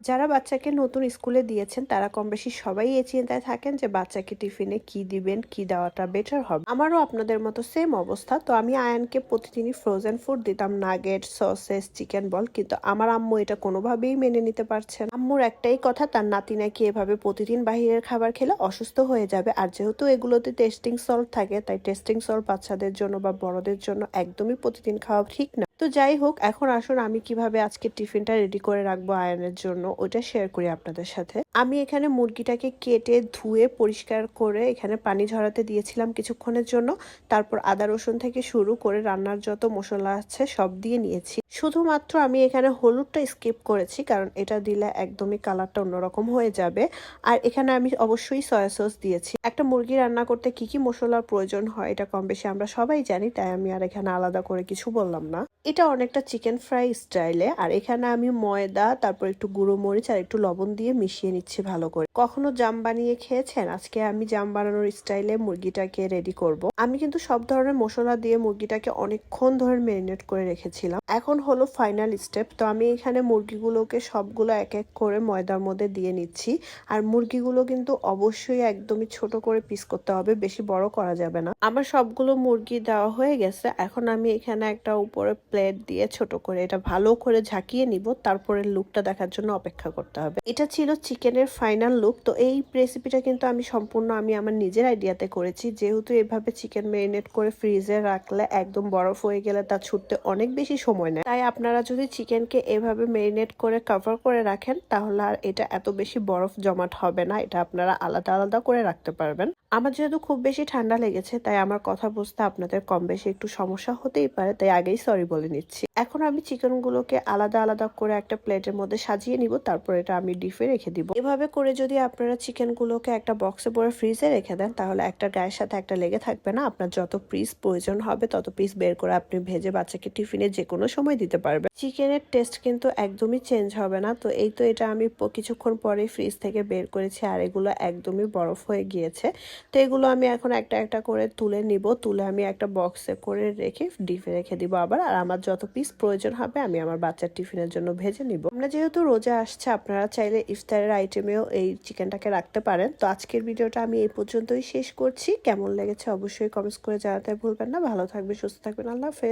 যারা বাচ্চাকে নতুন স্কুলে দিয়েছেন তারা কম বেশি সবাই এই চিন্তায় থাকেন যে বাচ্চাকে টিফিনে কি দিবেন, কি দেওয়াটা বেটার হবে। আমারও আপনাদের মতো সেম অবস্থা। তো আমি আয়ানকে প্রতিদিনই ফ্রোজেন ফুড দিতাম, নাগেট, সসেস, চিকেন বল। কিন্তু আমার আম্মু এটা কোনোভাবেই মেনে নিতে পারছেন। আম্মুর একটাই কথা, তার নাতি নাকি এভাবে প্রতিদিন বাহিরের খাবার খেলে অসুস্থ হয়ে যাবে। আর যেহেতু এগুলোতে টেস্টিং সল্ট থাকে, তাই টেস্টিং সল্ট বাচ্চাদের জন্য বা বড়দের জন্য একদমই প্রতিদিন খাওয়া ঠিক না। তো যাই হোক, এখন আসুন আমি কিভাবে আজকে টিফিনটা রেডি করে রাখবো আয়নের জন্য ওটা শেয়ার করি আপনাদের সাথে। আমি এখানে মুরগিটাকে কেটে ধুয়ে পরিষ্কার করে এখানে পানি ঝরাতে দিয়েছিলাম কিছুক্ষণের জন্য। তারপর আদা রসুন থেকে শুরু করে রান্নার যত মশলা আছে সব দিয়ে নিয়েছি। শুধুমাত্র আমি এখানে হলুদটা স্কিপ করেছি, কারণ এটা দিলে একদমই কালারটা অন্যরকম হয়ে যাবে। আর এখানে আমি অবশ্যই সয়া সস দিয়েছি। একটা মুরগি রান্না করতে কি কি মশলার প্রয়োজন হয় এটা কম বেশি আমরা সবাই জানি, তাই আমি আর এখানে আলাদা করে কিছু বললাম না। এটা অনেকটা চিকেন ফ্রাই স্টাইলে। আর এখানে আমি ময়দা, তারপর একটু গুঁড়ো মরিচ আর একটু লবণ দিয়ে মিশিয়ে নিচ্ছি ভালো করে। কখনো জাম বানিয়ে খেয়েছেন? আজকে আমি জাম বানানোর স্টাইলে মুরগিটাকে রেডি করব। আমি কিন্তু সব ধরনের মশলা দিয়ে মুরগিটাকে অনেকক্ষণ ধরে ম্যারিনেট করে রেখেছিলাম। এখন হলো ফাইনাল স্টেপ। তো আমি এখানে মুরগিগুলোকে সবগুলো এক এক করে ময়দার মধ্যে দিয়ে নিচ্ছি। আর মুরগিগুলো কিন্তু অবশ্যই একদমই ছোট করে পিস করতে হবে, বেশি বড় করা যাবে না। আমার সবগুলো মুরগি দেওয়া হয়ে গেছে। এখন আমি এখানে একটা উপরে প্লেট দিয়ে ছোট করে এটা ভালো করে ঝাঁকিয়ে নিব, তারপরে লুকটা দেখার জন্য অপেক্ষা করতে হবে। এটা ছিল চিকেনের ফাইনাল লুক। তো এই রেসিপিটা কিন্তু আমি সম্পূর্ণ আমার নিজের আইডিয়াতে করেছি। যেহেতু এভাবে চিকেন মেরিনেট করে ফ্রিজে রাখলে একদম বরফ হয়ে গেলে তা ছুটতে অনেক বেশি সময় নেয়। তাই আপনারা যদি চিকেনকে এভাবে মেরিনেট করে কভার করে রাখেন তাহলে আর এটা এত বেশি বরফ জমাট হবে না। এটা আপনারা আলাদা আলাদা করে রাখতে পারবেন। আমার যেহেতু খুব বেশি ঠান্ডা লেগেছে, তাই আমার কথা বুঝতে আপনাদের কম বেশি একটু সমস্যা হতেই পারে, তাই আগেই সরি বলে নিচ্ছি। এখন আমি চিকেনগুলোকে আলাদা আলাদা করে একটা প্লেটের মধ্যে সাজিয়ে নিব, তারপর এটা আমি ডিপে রেখে দিব। এভাবে করে যদি আপনারা চিকেনগুলোকে একটা বক্সে পরে ফ্রিজে রেখে দেন তাহলে একটা গায়ের সাথে একটা লেগে থাকবে না। আপনার যত পিস প্রয়োজন হবে তত পিস বের করে আপনি ভেজে বাচ্চাকে টিফিনে যে কোনো সময় দিতে পারবেন। চিকেনের টেস্ট কিন্তু একদমই চেঞ্জ হবে না। তো এই তো এটা আমি কিছুক্ষণ পরে ফ্রিজ থেকে বের করেছি আর এগুলো একদমই বরফ হয়ে গিয়েছে। তো এগুলো আমি এখন একটা একটা করে তুলে নিব। তুলে আমি একটা বক্সে করে রেখে ডিপে রেখে দিব আবার। আর আমার যত পিস প্রয়োজন হবে আমি আমার বাচ্চার টিফিনের জন্য ভেজে নিব। আমরা যেহেতু রোজা আসছে, আপনারা চাইলে ইফতারের আইটেমেও এই চিকেনটাকে রাখতে পারেন। তো আজকের ভিডিওটা আমি এই পর্যন্তই শেষ করছি। কেমন লেগেছে অবশ্যই কমেন্টস করে জানাতে ভুলবেন না। ভালো থাকবে, সুস্থ থাকবেন। আল্লাহ হাফেজ।